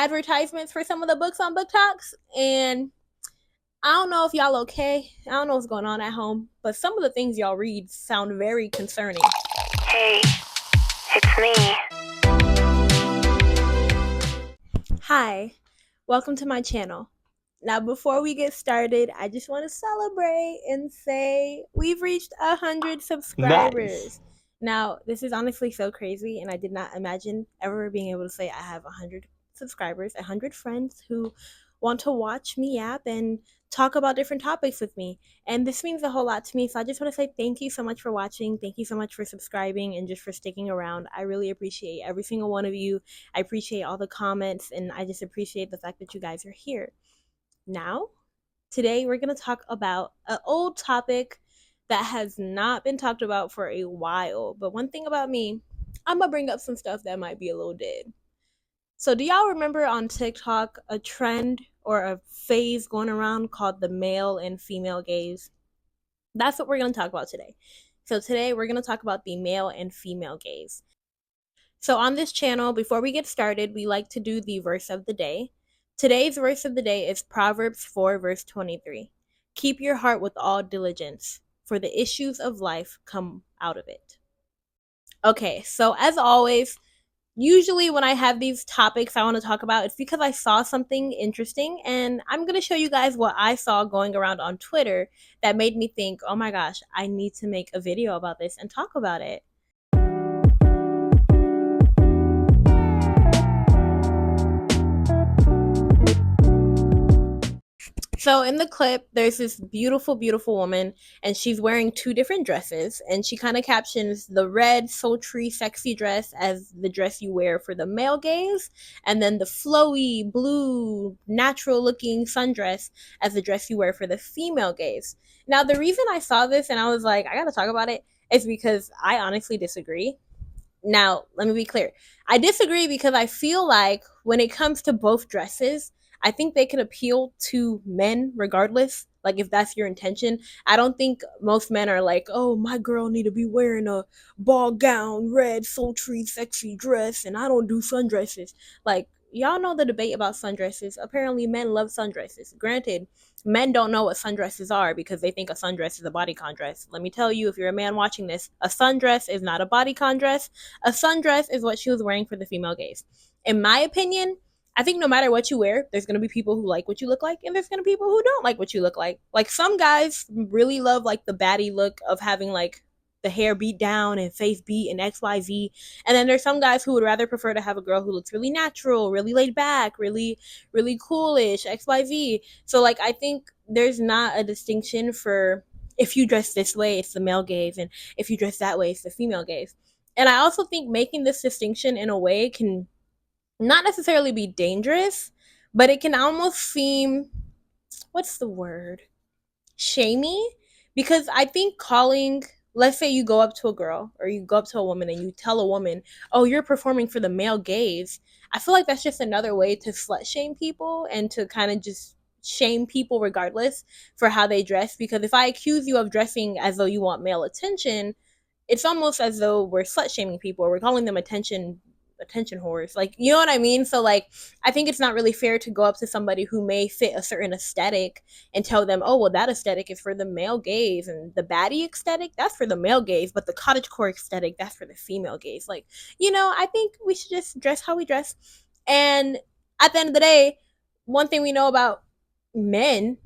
advertisements for some of the books on Book Talks, and I don't know if y'all okay. I don't know what's going on at home, but some of the things y'all read sound very concerning. Hey, it's me. Hi, welcome to my channel. Now, before we get started, I just want to celebrate and say we've reached 100 subscribers. Nice. Now, this is honestly so crazy, and I did not imagine ever being able to say I have 100 subscribers, 100 friends who want to watch me yap and talk about different topics with me. And this means a whole lot to me, so I just want to say thank you so much for watching. Thank you so much for subscribing and just for sticking around. I really appreciate every single one of you. I appreciate all the comments, and I just appreciate the fact that you guys are here. Now, today we're going to talk about an old topic that has not been talked about for a while. But one thing about me, I'm going to bring up some stuff that might be a little dead. So, do y'all remember on TikTok a trend or a phase going around called the male and female gaze? That's what we're going to talk about today. So, today we're going to talk about the male and female gaze. So, on this channel, before we get started, we like to do the verse of the day. Today's verse of the day is Proverbs 4, verse 23. Keep your heart with all diligence, for the issues of life come out of it. Okay, so as always, usually when I have these topics I want to talk about, it's because I saw something interesting, and I'm going to show you guys what I saw going around on Twitter that made me think, oh my gosh, I need to make a video about this and talk about it. So in the clip, there's this beautiful, beautiful woman, and she's wearing two different dresses, and she kind of captions the red, sultry, sexy dress as the dress you wear for the male gaze, and then the flowy, blue, natural-looking sundress as the dress you wear for the female gaze. Now, the reason I saw this and I was like, I gotta talk about it, is because I honestly disagree. Now, let me be clear. I disagree because I feel like when it comes to both dresses, I think they can appeal to men regardless. Like if that's your intention. I don't think most men are like, oh, my girl need to be wearing a ball gown, red, sultry, sexy dress, and I don't do sundresses. Like, y'all know the debate about sundresses. Apparently men love sundresses. Granted, men don't know what sundresses are because they think a sundress is a bodycon dress. Let me tell you, if you're a man watching this, a sundress is not a bodycon dress. A sundress is what she was wearing for the female gaze. In my opinion, I think no matter what you wear, there's going to be people who like what you look like, and there's going to be people who don't like what you look like. Like some guys really love like the baddie look of having like the hair beat down and face beat and XYZ. And then there's some guys who would rather prefer to have a girl who looks really natural, really laid back, really, really coolish, XYZ. So like I think there's not a distinction for if you dress this way, it's the male gaze, and if you dress that way, it's the female gaze. And I also think making this distinction in a way can not necessarily be dangerous, but it can almost seem, what's the word? Shamey. Because I think calling, let's say you go up to a girl or you go up to a woman and you tell a woman, oh, you're performing for the male gaze. I feel like that's just another way to slut shame people and to kind of just shame people regardless for how they dress. Because if I accuse you of dressing as though you want male attention, it's almost as though we're slut shaming people or we're calling them attention whores. Like, you know what I mean? So like I think it's not really fair to go up to somebody who may fit a certain aesthetic and tell them, oh well, that aesthetic is for the male gaze, and the baddie aesthetic, that's for the male gaze, but the cottagecore aesthetic, that's for the female gaze. Like, I think we should just dress how we dress. And at the end of the day, one thing we know about men,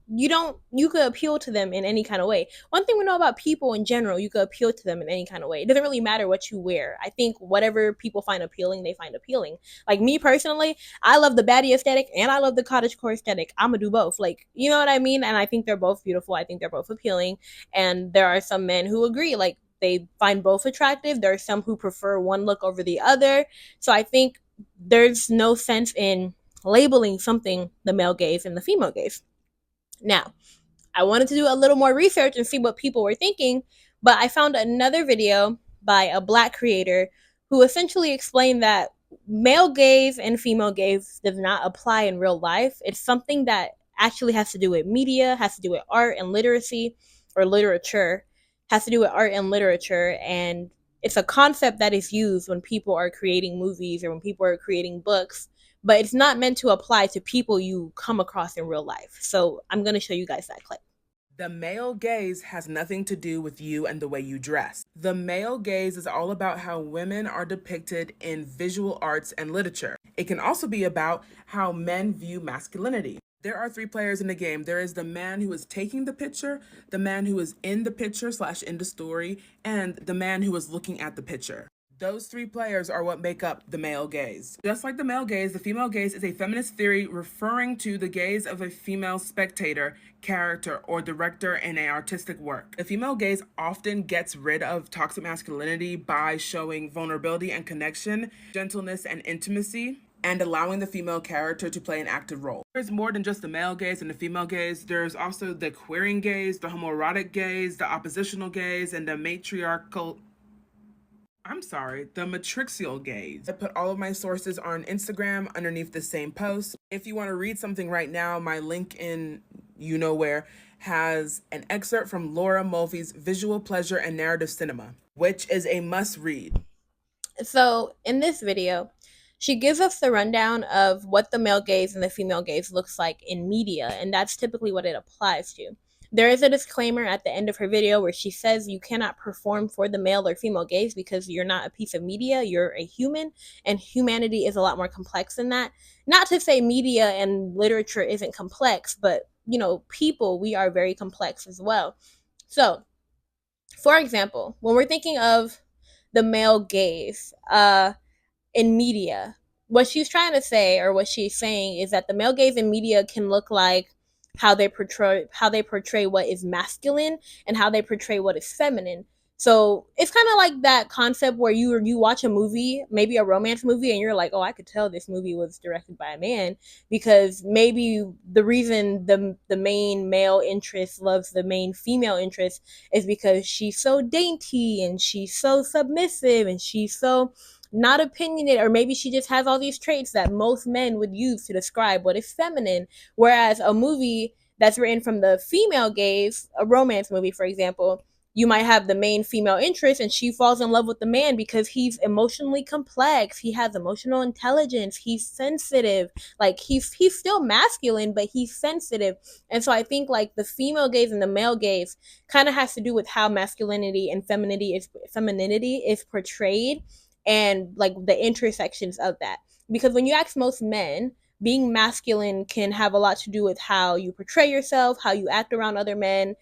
you could appeal to them in any kind of way. One thing we know about people in general, you could appeal to them in any kind of way. It doesn't really matter what you wear. I think whatever people find appealing, they find appealing. Like me personally, I love the baddie aesthetic and I love the cottagecore aesthetic. I'm gonna do both. Like, you know what I mean? And I think they're both beautiful. I think they're both appealing. And there are some men who agree, like they find both attractive. There are some who prefer one look over the other. So I think there's no sense in labeling something the male gaze and the female gaze. Now, I wanted to do a little more research and see what people were thinking, but I found another video by a black creator who essentially explained that male gaze and female gaze does not apply in real life. It's something that actually has to do with media, has to do with art and literacy, or literature, has to do with art and literature, and it's a concept that is used when people are creating movies or when people are creating books. but it's not meant to apply to people you come across in real life. So I'm going to show you guys that clip. The male gaze has nothing to do with you and the way you dress. The male gaze is all about how women are depicted in visual arts and literature. It can also be about how men view masculinity. There are three players in the game. There is the man who is taking the picture, the man who is in the picture / in the story, and the man who is looking at the picture. Those three players are what make up the male gaze. Just like the male gaze, the female gaze is a feminist theory referring to the gaze of a female spectator, character, or director in an artistic work. The female gaze often gets rid of toxic masculinity by showing vulnerability and connection, gentleness and intimacy, and allowing the female character to play an active role. There's more than just the male gaze and the female gaze. There's also the queering gaze, the homoerotic gaze, the oppositional gaze, and the the matrixial gaze. I put all of my sources on Instagram underneath the same post. If you want to read something right now, my link in you know where has an excerpt from Laura Mulvey's Visual Pleasure and Narrative Cinema, which is a must read. So in this video, she gives us the rundown of what the male gaze and the female gaze looks like in media, and that's typically what it applies to. There is a disclaimer at the end of her video where she says you cannot perform for the male or female gaze because you're not a piece of media, you're a human, and humanity is a lot more complex than that. Not to say media and literature isn't complex, but people, we are very complex as well. So, for example, when we're thinking of the male gaze, in media. What she's trying to say, or what she's saying, is that the male gaze in media can look like how they portray what is masculine and how they portray what is feminine. So it's kind of like that concept where you watch a movie, maybe a romance movie, and you're like, oh, I could tell this movie was directed by a man because maybe the reason the main male interest loves the main female interest is because she's so dainty and she's so submissive and she's so not opinionated, or maybe she just has all these traits that most men would use to describe what is feminine. Whereas a movie that's written from the female gaze, a romance movie, for example, you might have the main female interest and she falls in love with the man because he's emotionally complex, he has emotional intelligence, he's sensitive, like he's still masculine but he's sensitive. And so I think like the female gaze and the male gaze kind of has to do with how masculinity and femininity is portrayed, and like the intersections of that. Because when you ask most men, being masculine can have a lot to do with how you portray yourself, how you act around other men,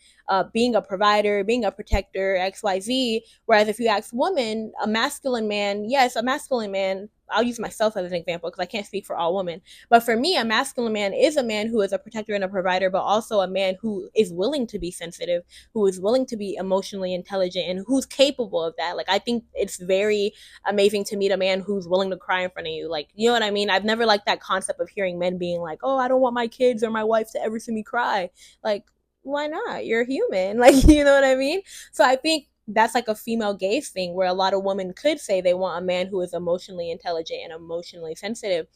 being a provider, being a protector, XYZ. Whereas if you ask women, a masculine man, yes, a masculine man, I'll use myself as an example because I can't speak for all women. But for me, a masculine man is a man who is a protector and a provider, but also a man who is willing to be sensitive, who is willing to be emotionally intelligent, and who's capable of that. Like, I think it's very amazing to meet a man who's willing to cry in front of you. Like, you know what I mean? I've never liked that concept of hearing men being like, oh, I don't want my kids or my wife to ever see me cry. Like, why not? You're human. Like, you know what I mean? So I think that's like a female gaze thing where a lot of women could say they want a man who is emotionally intelligent and emotionally sensitive.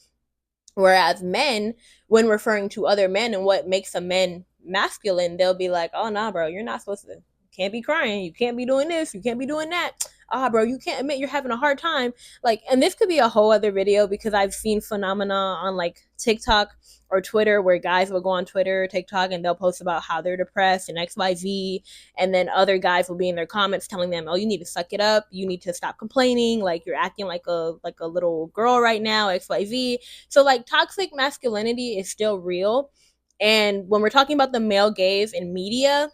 Whereas men, when referring to other men and what makes a man masculine, they'll be like, oh, nah, bro, you're not supposed to, can't be crying. You can't be doing this. You can't be doing that. Ah, bro, you can't admit you're having a hard time. Like, and this could be a whole other video because I've seen phenomena on like TikTok or Twitter where guys will go on Twitter or TikTok and they'll post about how they're depressed and XYZ. And then other guys will be in their comments telling them, oh, you need to suck it up. You need to stop complaining. Like, you're acting like a little girl right now, XYZ. So like toxic masculinity is still real. And when we're talking about the male gaze in media,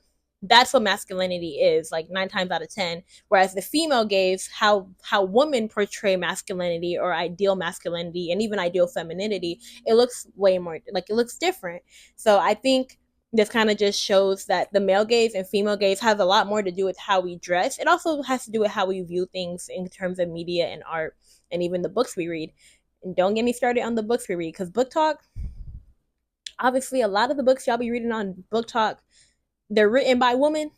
that's what masculinity is, like 9 times out of 10. Whereas the female gaze, how women portray masculinity or ideal masculinity and even ideal femininity, it looks way more like, it looks different. So I think this kind of just shows that the male gaze and female gaze has a lot more to do with how we dress. It also has to do with how we view things in terms of media and art and even the books we read. And don't get me started on the books we read, because book talk, obviously a lot of the books y'all be reading on book talk, they're written by women,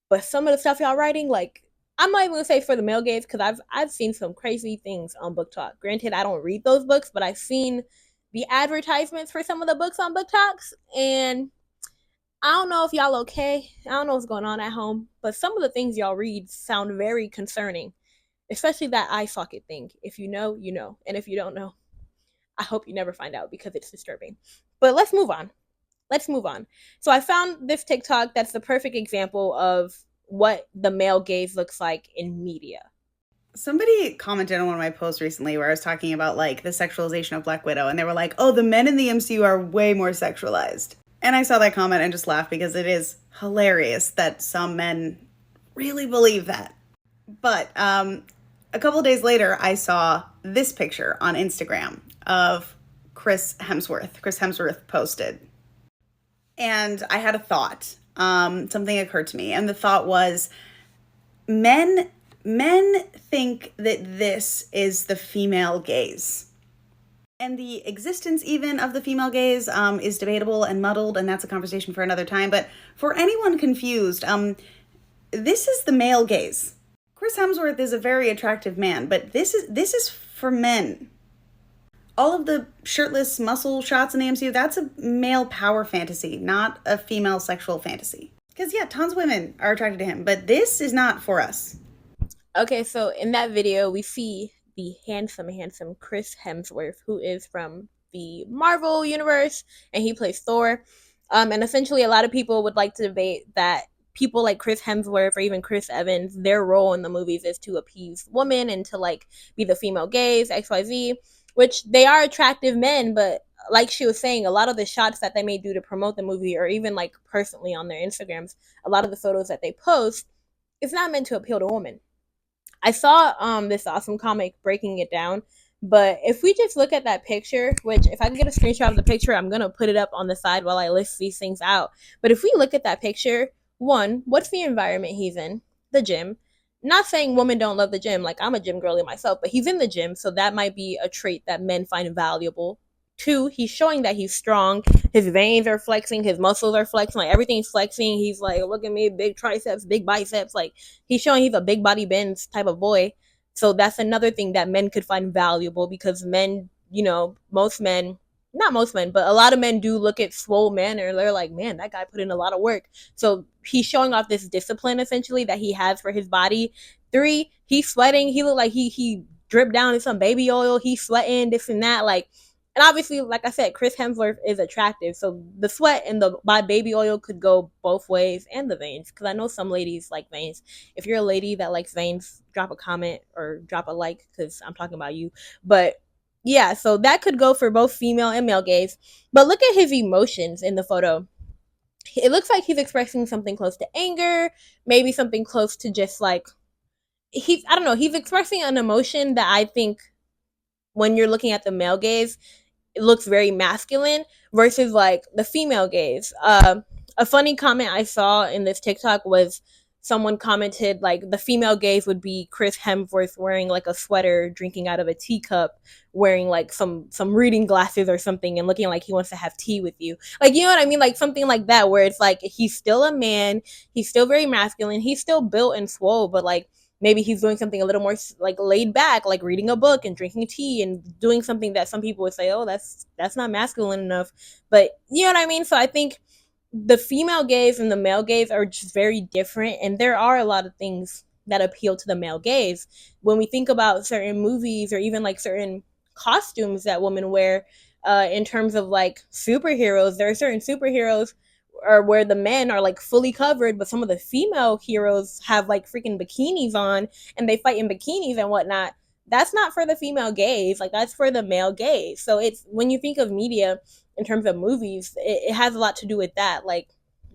but some of the stuff y'all writing, like, I'm not even gonna say for the male gaze because I've seen some crazy things on book talk. Granted, I don't read those books, but I've seen the advertisements for some of the books on book talks, and I don't know if y'all okay. I don't know what's going on at home, but some of the things y'all read sound very concerning, especially that eye socket thing. If you know, you know, and if you don't know, I hope you never find out because it's disturbing. But let's move on. Let's move on. So I found this TikTok that's the perfect example of what the male gaze looks like in media. Somebody commented on one of my posts recently where I was talking about like the sexualization of Black Widow, and they were like, "Oh, the men in the MCU are way more sexualized." And I saw that comment and just laughed because it is hilarious that some men really believe that. But a couple of days later, I saw this picture on Instagram of Chris Hemsworth. Chris Hemsworth posted, and I had a thought. Something occurred to me, and the thought was, men men think that this is the female gaze. And the existence even of the female gaze is debatable and muddled, and that's a conversation for another time. But for anyone confused, this is the male gaze. Chris Hemsworth is a very attractive man, but this is for men. All of the shirtless muscle shots in the MCU, that's a male power fantasy, not a female sexual fantasy. Because, yeah, tons of women are attracted to him, but this is not for us. Okay, so in that video, we see the handsome Chris Hemsworth, who is from the Marvel universe, and he plays Thor. And essentially, a lot of people would like to debate that people like Chris Hemsworth or even Chris Evans, their role in the movies is to appease women and to like be the female gaze, XYZ, which they are attractive men, but like she was saying, a lot of the shots that they may do to promote the movie, or even like personally on their Instagrams, a lot of the photos that they post, it's not meant to appeal to women. I saw this awesome comic breaking it down, but if we just look at that picture, which if I can get a screenshot of the picture, I'm gonna put it up on the side while I list these things out. But if we look at that picture, one, what's the environment he's in? The gym. Not saying women don't love the gym, like I'm a gym girly myself, but he's in the gym, so that might be a trait that men find valuable. Two, he's showing that he's strong. His veins are flexing, his muscles are flexing, like everything's flexing. He's like, look at me, big triceps, big biceps. Like he's showing he's a big body Benz type of boy. So that's another thing that men could find valuable because men, most men, not most men, but a lot of men do look at swole men and they're like, man, that guy put in a lot of work. So he's showing off this discipline essentially that he has for his body. Three, he's sweating. He looked like he dripped down in some baby oil. He's sweating, this and that. Like, and obviously, like I said, Chris Hemsworth is attractive, so the sweat and the baby oil could go both ways, and the veins, because I know some ladies like veins. If you're a lady that likes veins, drop a comment or drop a like, because I'm talking about you. But yeah, so that could go for both female and male gaze. But look at his emotions in the photo. It looks like he's expressing something close to anger, maybe something close to just like I don't know, he's expressing an emotion that I think when you're looking at the male gaze, it looks very masculine versus like the female gaze. A funny comment I saw in this TikTok was someone commented like the female gaze would be Chris Hemsworth wearing like a sweater, drinking out of a teacup, wearing like some reading glasses or something, and looking like he wants to have tea with you. Like, you know what I mean? Like something like that, where it's like he's still a man, he's still very masculine, he's still built and swole, but like maybe he's doing something a little more like laid back, like reading a book and drinking tea and doing something that some people would say, oh, that's not masculine enough. But you know what I mean? So I think the female gaze and the male gaze are just very different, and there are a lot of things that appeal to the male gaze. When we think about certain movies or even like certain costumes that women wear, in terms of like superheroes, there are certain superheroes or where the men are like fully covered, but some of the female heroes have like freaking bikinis on and they fight in bikinis and whatnot. That's not for the female gaze, like that's for the male gaze. So it's when you think of media in terms of movies, it has a lot to do with that. Like,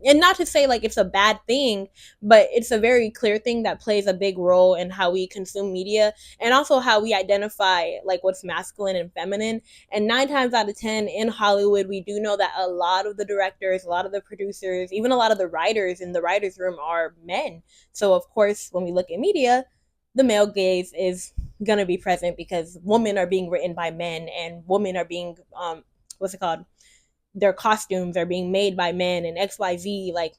and not to say like it's a bad thing, but it's a very clear thing that plays a big role in how we consume media and also how we identify like what's masculine and feminine. And 9 times out of 10 in Hollywood, we do know that a lot of the directors, a lot of the producers, even a lot of the writers in the writers room are men. So of course, when we look at media, the male gaze is going to be present because women are being written by men and women are being what's it called, their costumes are being made by men and XYZ. Like,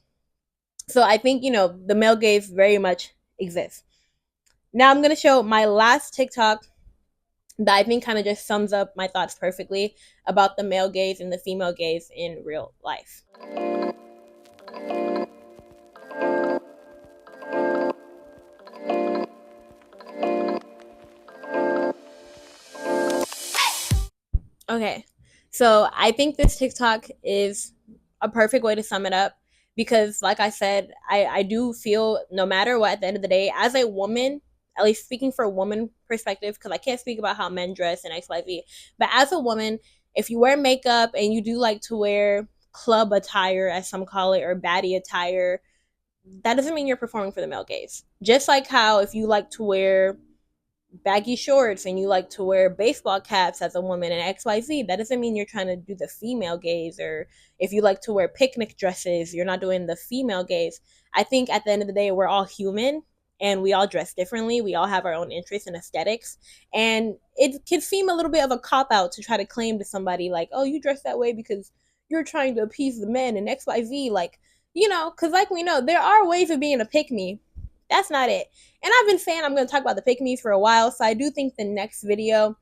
so I think, the male gaze very much exists. Now I'm going to show my last TikTok that I think kind of just sums up my thoughts perfectly about the male gaze and the female gaze in real life. Okay. So I think this TikTok is a perfect way to sum it up because, like I said, I do feel no matter what, at the end of the day, as a woman, at least speaking for a woman perspective, because I can't speak about how men dress and XYZ, but as a woman, if you wear makeup and you do like to wear club attire, as some call it, or baddie attire, that doesn't mean you're performing for the male gaze. Just like how if you like to wear baggy shorts and you like to wear baseball caps as a woman and XYZ, that doesn't mean you're trying to do the female gaze. Or if you like to wear picnic dresses, you're not doing the female gaze. I think at the end of the day, we're all human and we all dress differently. We all have our own interests and aesthetics. And it can seem a little bit of a cop out to try to claim to somebody, like, oh, you dress that way because you're trying to appease the men and XYZ. Like, because like we know, there are ways of being a pick me. That's not it. And I've been saying I'm going to talk about the pick me's for a while, so I do think the next video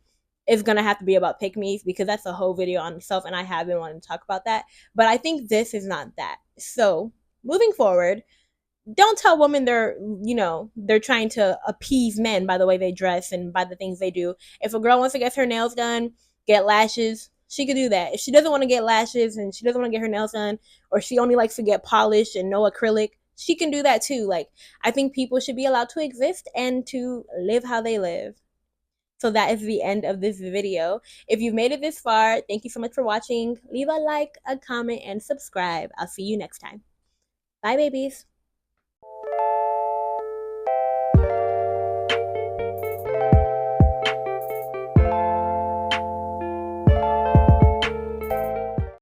is going to have to be about pick me's because that's a whole video on itself, and I have been wanting to talk about that. But I think this is not that. So moving forward, don't tell women they're trying to appease men by the way they dress and by the things they do. If a girl wants to get her nails done, get lashes, she could do that. If she doesn't want to get lashes and she doesn't want to get her nails done, or she only likes to get polished and no acrylic, she can do that too. Like, I think people should be allowed to exist and to live how they live. So that is the end of this video. If you've made it this far, thank you so much for watching. Leave a like, a comment, and subscribe. I'll see you next time. Bye, babies.